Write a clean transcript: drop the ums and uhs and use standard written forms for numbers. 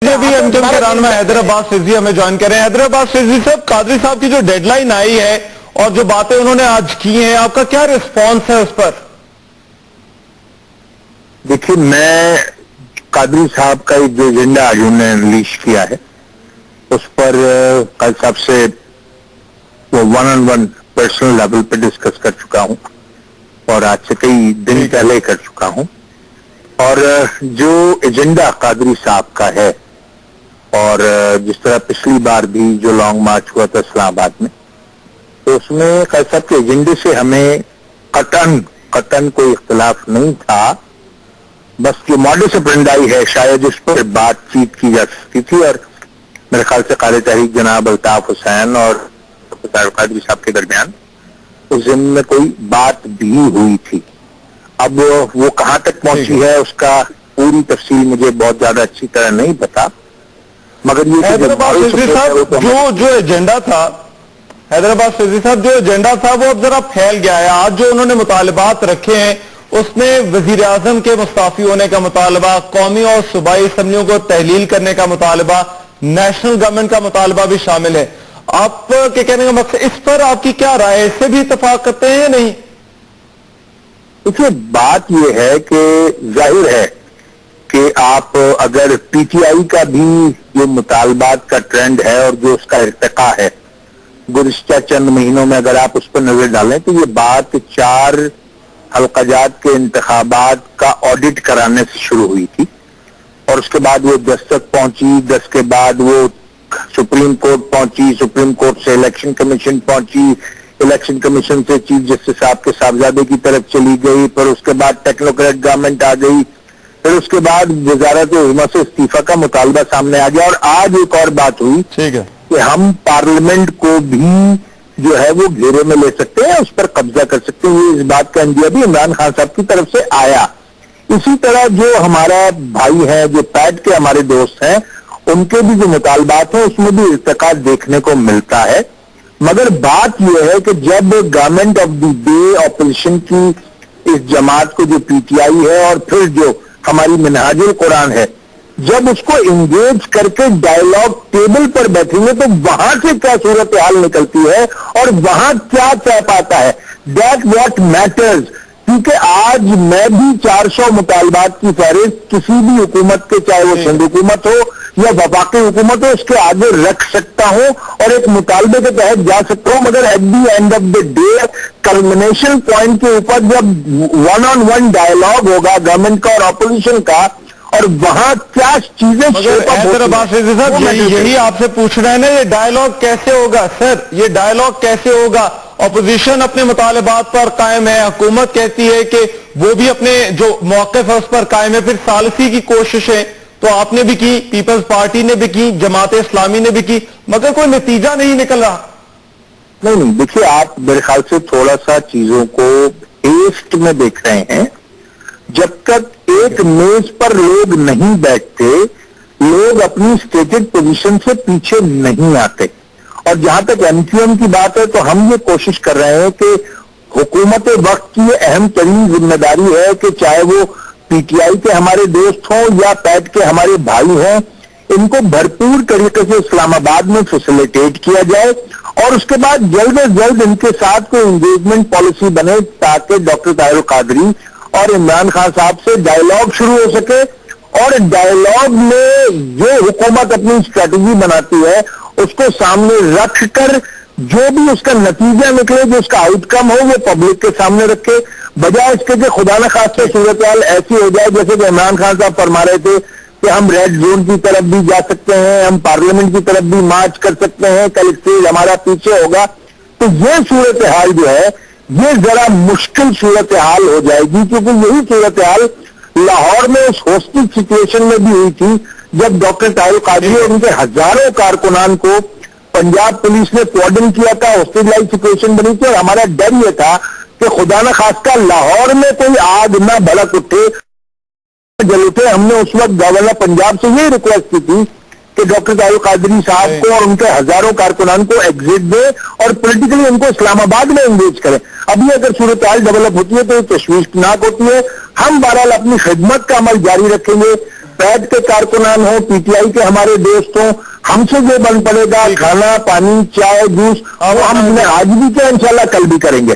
بھی MKM کے رہنما حیدرآباد فیضی ہمیں جوائن کریں۔ حیدرآباد فیضی صاحب، قادری صاحب کی جو ڈیڈ لائن آئی ہے اور جو باتیں انہوں نے آج کی ہیں، آپ کا کیا ریسپانس ہے اس پر؟ دیکھیے، میں قادری صاحب کا جو ایجنڈا آج انہوں نے ریلیز کیا ہے اس پر قادری صاحب سے وہ 1-on-1 پرسنل لیول پہ ڈسکس کر چکا ہوں اور آج سے کئی دن پہلے کر چکا ہوں، اور جو ایجنڈا قادری صاحب کا ہے اور جس طرح پچھلی بار بھی جو لانگ مارچ ہوا تھا اسلام آباد میں، تو اس میں قادری صاحب کے ایجنڈے سے ہمیں قطعاً کوئی اختلاف نہیں تھا، بس جو ماڈس اپرینڈائی ہے شاید اس پر بات چیت کی جا سکتی تھی، اور میرے خیال سے قائد تحریک جناب الطاف حسین اور قادری صاحب کے درمیان اس ضمن میں کوئی بات بھی ہوئی تھی۔ اب وہ کہاں تک پہنچی ہے اس کا پوری تفصیل مجھے بہت زیادہ اچھی طرح نہیں پتا، مگر یہ حیدرآباد فیضی صاحب جو ایجنڈا تھا، حیدرآباد فیضی صاحب جو ایجنڈا تھا وہ اب ذرا پھیل گیا ہے۔ آج جو انہوں نے مطالبات رکھے ہیں اس میں وزیر اعظم کے مستعفی ہونے کا مطالبہ، قومی اور صوبائی اسمبلیوں کو تحلیل کرنے کا مطالبہ، نیشنل گورنمنٹ کا مطالبہ بھی شامل ہے۔ آپ کے کہنے کا مقصد، اس پر آپ کی کیا رائے ہے؟ اس سے بھی اتفاق کرتے ہیں یا نہیں؟ دیکھیے، بات یہ ہے کہ ظاہر ہے کہ آپ اگر پی ٹی آئی کا بھی جو مطالبات کا ٹرینڈ ہے اور جو اس کا ارتقا ہے گزشتہ چند مہینوں میں، اگر آپ اس پر نظر ڈالیں تو یہ بات 4 حلقہ جات کے انتخابات کا آڈٹ کرانے سے شروع ہوئی تھی، اور اس کے بعد وہ 10 تک پہنچی، 10 کے بعد وہ سپریم کورٹ پہنچی، سپریم کورٹ سے الیکشن کمیشن پہنچی، الیکشن کمیشن سے چیف جسٹس صاحب کے صاحبزادے کی طرف چلی گئی، پھر اس کے بعد ٹیکنوکریٹ گورنمنٹ آ گئی، پھر اس کے بعد وزارت عظمیٰ سے استعفیٰ کا مطالبہ سامنے آ گیا، اور آج ایک اور بات ہوئی کہ ہم پارلیمنٹ کو بھی جو ہے وہ گھیرے میں لے سکتے ہیں، اس پر قبضہ کر سکتے ہیں۔ یہ اس بات کا اندیا بھی عمران خان صاحب کی طرف سے آیا۔ اسی طرح جو ہمارا بھائی ہے، جو پیٹ کے ہمارے دوست ہیں، ان کے بھی جو مطالبات ہیں اس میں بھی ارتقا دیکھنے کو ملتا ہے، مگر بات یہ ہے کہ جب government of the day opposition کی اس جماعت کو جو پی ٹی آئی ہے اور پھر جو ہماری منہاج القرآن ہے، جب اس کو انگیج کر کے ڈائیلاگ ٹیبل پر بیٹھیں گے تو وہاں سے کیا صورتحال نکلتی ہے اور وہاں کیا طے پاتا ہے، دیٹ واٹ میٹرز۔ کیونکہ آج میں بھی 400 مطالبات کی فہرست کسی بھی حکومت کے، چاہے وہ سندھ حکومت ہو یا وفاقی حکومت ہو، اس کے آگے رکھ سکتا ہوں اور ایک مطالبے کے تحت جا سکتا ہوں، مگر at the end of the day culmination point کے اوپر جب 1-on-1 ڈائیلاگ ہوگا گورنمنٹ کا اور اپوزیشن کا، اور وہاں کیا چیزیں یہی آپ سے پوچھ رہے ہیں نا، یہ ڈائیلاگ کیسے ہوگا سر؟ یہ ڈائیلاگ کیسے ہوگا؟ اپوزیشن اپنے مطالبات پر قائم ہے، حکومت کہتی ہے کہ وہ بھی اپنے جو موقف ہے اس پر قائم ہے، پھر ثالثی کی کوششیں تو آپ نے بھی کی، پیپلز پارٹی نے بھی کی، جماعت اسلامی نے بھی کی، مگر کوئی نتیجہ نہیں نکل رہا۔ نہیں، دیکھیے، آپ میرے خیال سے تھوڑا سا چیزوں کو ٹیسٹ میں دیکھ رہے ہیں۔ جب تک ایک میز پر لوگ نہیں بیٹھتے، لوگ اپنی اسٹیٹڈ پوزیشن سے پیچھے نہیں آتے، اور جہاں تک MQM کی بات ہے تو ہم یہ کوشش کر رہے ہیں کہ حکومت وقت کی یہ اہم ترین ذمہ داری ہے کہ چاہے وہ پی ٹی آئی کے ہمارے دوست ہوں یا پیٹ کے ہمارے بھائی ہوں، ان کو بھرپور طریقے سے اسلام آباد میں فیسیلیٹیٹ کیا جائے، اور اس کے بعد جلد از جلد ان کے ساتھ کوئی انگیجمنٹ پالیسی بنے تاکہ ڈاکٹر طاہر القادری اور عمران خان صاحب سے ڈائیلاگ شروع ہو سکے، اور ڈائیلاگ میں جو حکومت اپنی اسٹریٹجی بناتی ہے اس کو سامنے رکھ کر جو بھی اس کا نتیجہ نکلے، جو اس کا آؤٹ کم ہو، وہ پبلک کے سامنے رکھے، بجائے اس کے کہ خدا نہ خواستہ صورتحال ایسی ہو جائے جیسے کہ عمران خان صاحب فرما رہے تھے کہ ہم ریڈ زون کی طرف بھی جا سکتے ہیں، ہم پارلیمنٹ کی طرف بھی مارچ کر سکتے ہیں، کل اسٹیج ہمارا پیچھے ہوگا۔ تو یہ صورتحال جو ہے یہ ذرا مشکل صورتحال ہو جائے گی، کیونکہ یہی صورتحال لاہور میں اس ہوسٹک سچویشن میں بھی ہوئی تھی جب ڈاکٹر طاہر القادری اور ان کے ہزاروں کارکنان کو پنجاب پولیس نے کوارڈن کیا تھا، ہوسٹیلائز سچویشن بنی تھی، اور ہمارا ڈر یہ تھا کہ خدا نہ خواستہ لاہور میں کوئی آگ نہ بھڑک اٹھے، جل اٹھے۔ ہم نے اس وقت گورنر پنجاب سے یہ ریکویسٹ کی تھی کہ ڈاکٹر طاہر القادری صاحب کو اور ان کے ہزاروں کارکنان کو ایگزٹ دے اور پولیٹیکلی ان کو اسلام آباد میں انگیج کریں۔ ابھی اگر صورتحال ڈیولپ ہوتی ہے تو یہ تشویشناک ہوتی ہے۔ ہم بہرحال اپنی خدمت کا عمل جاری رکھیں گے، پیٹ کے کارکنان ہوں، پی ٹی آئی کے ہمارے دوست ہوں، ہم سے جو بن پڑے گا کھانا پانی چائے جوس وہ ہم نے آج بھی کیا انشاءاللہ کل بھی کریں گے.